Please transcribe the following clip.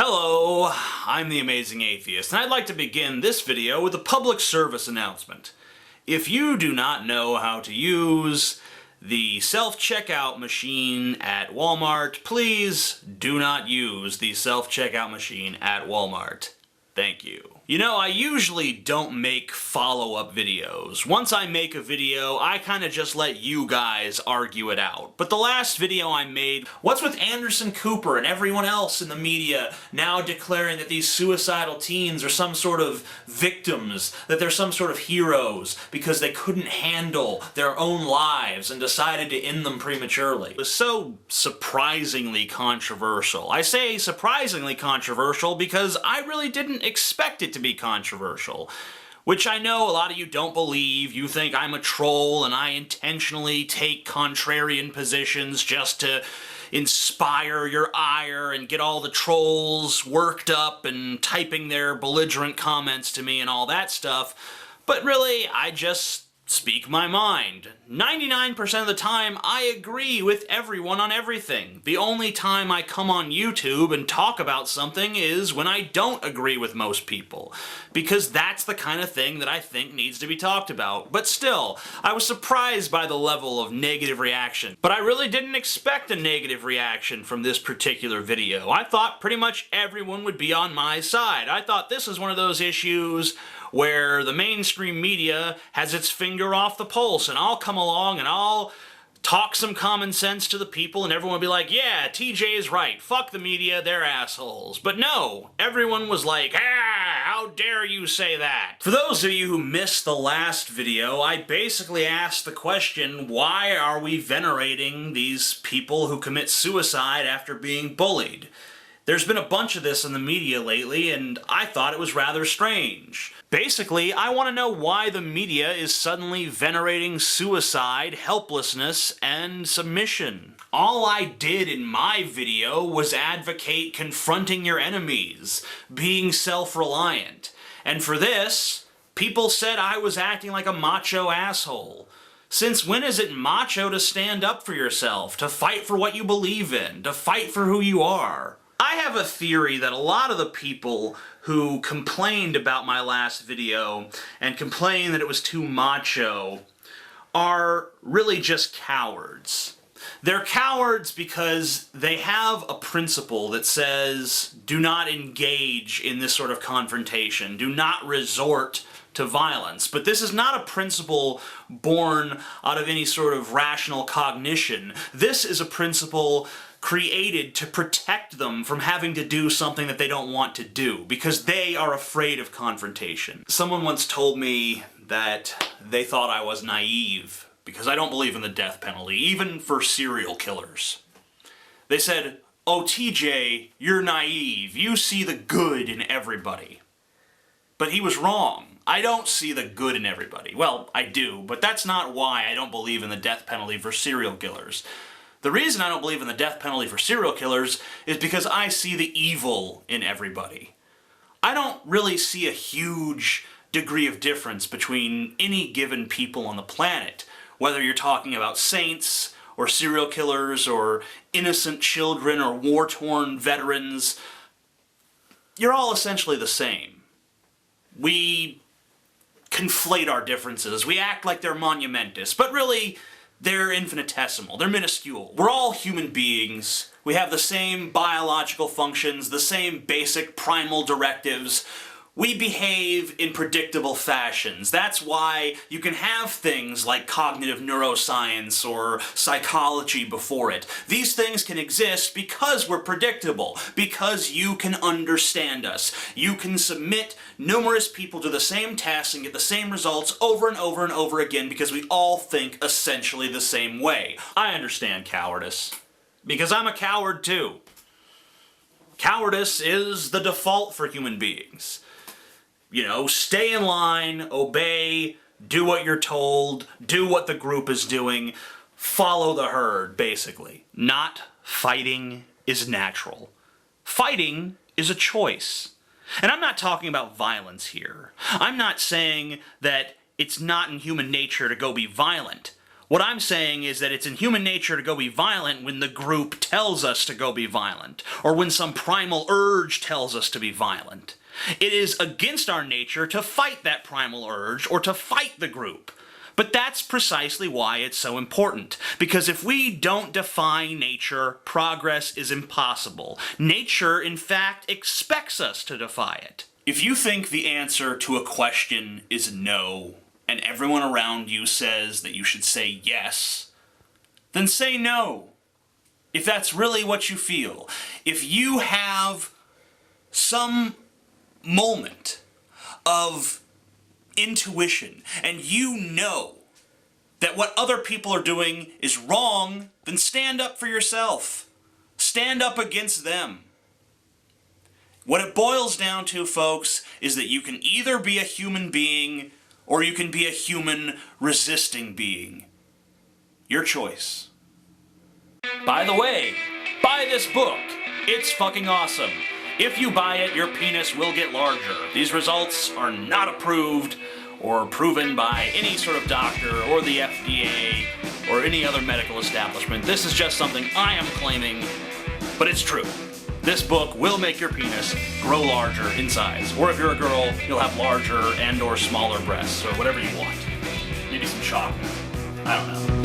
Hello, I'm the Amazing Atheist, and I'd like to begin this video with a public service announcement. If you do not know how to use the self-checkout machine at Walmart, please do not use the self-checkout machine at Walmart. Thank you. You know, I usually don't make follow-up videos. Once I make a video, I kind of just let you guys argue it out. But the last video I made, what's with Anderson Cooper and everyone else in the media now declaring that these suicidal teens are some sort of victims, that they're some sort of heroes because they couldn't handle their own lives and decided to end them prematurely? It was so surprisingly controversial. I say surprisingly controversial because I really didn't expect it to be controversial, which I know a lot of you don't believe. You think I'm a troll and I intentionally take contrarian positions just to inspire your ire and get all the trolls worked up and typing their belligerent comments to me and all that stuff. But really, I just speak my mind. 99% of the time, I agree with everyone on everything. The only time I come on YouTube and talk about something is when I don't agree with most people, because that's the kind of thing that I think needs to be talked about. But still, I was surprised by the level of negative reaction. But I really didn't expect a negative reaction from this particular video. I thought pretty much everyone would be on my side. I thought this is one of those issues where the mainstream media has its finger off the pulse, and I'll come along and I'll talk some common sense to the people and everyone will be like, yeah, TJ is right, fuck the media, they're assholes. But no, everyone was like, how dare you say that? For those of you who missed the last video, I basically asked the question, why are we venerating these people who commit suicide after being bullied? There's been a bunch of this in the media lately, and I thought it was rather strange. Basically, I want to know why the media is suddenly venerating suicide, helplessness, and submission. All I did in my video was advocate confronting your enemies, being self-reliant. And for this, people said I was acting like a macho asshole. Since when is it macho to stand up for yourself, to fight for what you believe in, to fight for who you are? I have a theory that a lot of the people who complained about my last video and complained that it was too macho are really just cowards. They're cowards because they have a principle that says, do not engage in this sort of confrontation, do not resort to violence. But this is not a principle born out of any sort of rational cognition. This is a principle created to protect them from having to do something that they don't want to do, because they are afraid of confrontation. Someone once told me that they thought I was naive because I don't believe in the death penalty, even for serial killers. They said, oh, TJ, you're naive. You see the good in everybody. But he was wrong. I don't see the good in everybody. Well, I do, but that's not why I don't believe in the death penalty for serial killers. The reason I don't believe in the death penalty for serial killers is because I see the evil in everybody. I don't really see a huge degree of difference between any given people on the planet, whether you're talking about saints, or serial killers, or innocent children, or war-torn veterans. You're all essentially the same. We conflate our differences. We act like they're monumentous, but really, they're infinitesimal. They're minuscule. We're all human beings. We have the same biological functions, the same basic primal directives. We behave in predictable fashions. That's why you can have things like cognitive neuroscience or psychology before it. These things can exist because we're predictable, because you can understand us. You can submit numerous people to the same tasks and get the same results over and over and over again because we all think essentially the same way. I understand cowardice, because I'm a coward too. Cowardice is the default for human beings. You know, stay in line, obey, do what you're told, do what the group is doing, follow the herd, basically. Not fighting is natural. Fighting is a choice. And I'm not talking about violence here. I'm not saying that it's not in human nature to go be violent. What I'm saying is that it's in human nature to go be violent when the group tells us to go be violent, or when some primal urge tells us to be violent. It is against our nature to fight that primal urge or to fight the group. But that's precisely why it's so important. Because if we don't defy nature, progress is impossible. Nature, in fact, expects us to defy it. If you think the answer to a question is no, and everyone around you says that you should say yes, then say no. If that's really what you feel. If you have some moment of intuition and you know that what other people are doing is wrong, then stand up for yourself. Stand up against them. What it boils down to, folks, is that you can either be a human being or you can be a human resisting being. Your choice. By the way, buy this book. It's fucking awesome. If you buy it, your penis will get larger. These results are not approved or proven by any sort of doctor or the FDA or any other medical establishment. This is just something I am claiming, but it's true. This book will make your penis grow larger in size. Or if you're a girl, you'll have larger and or smaller breasts, or whatever you want. Maybe some chocolate. I don't know.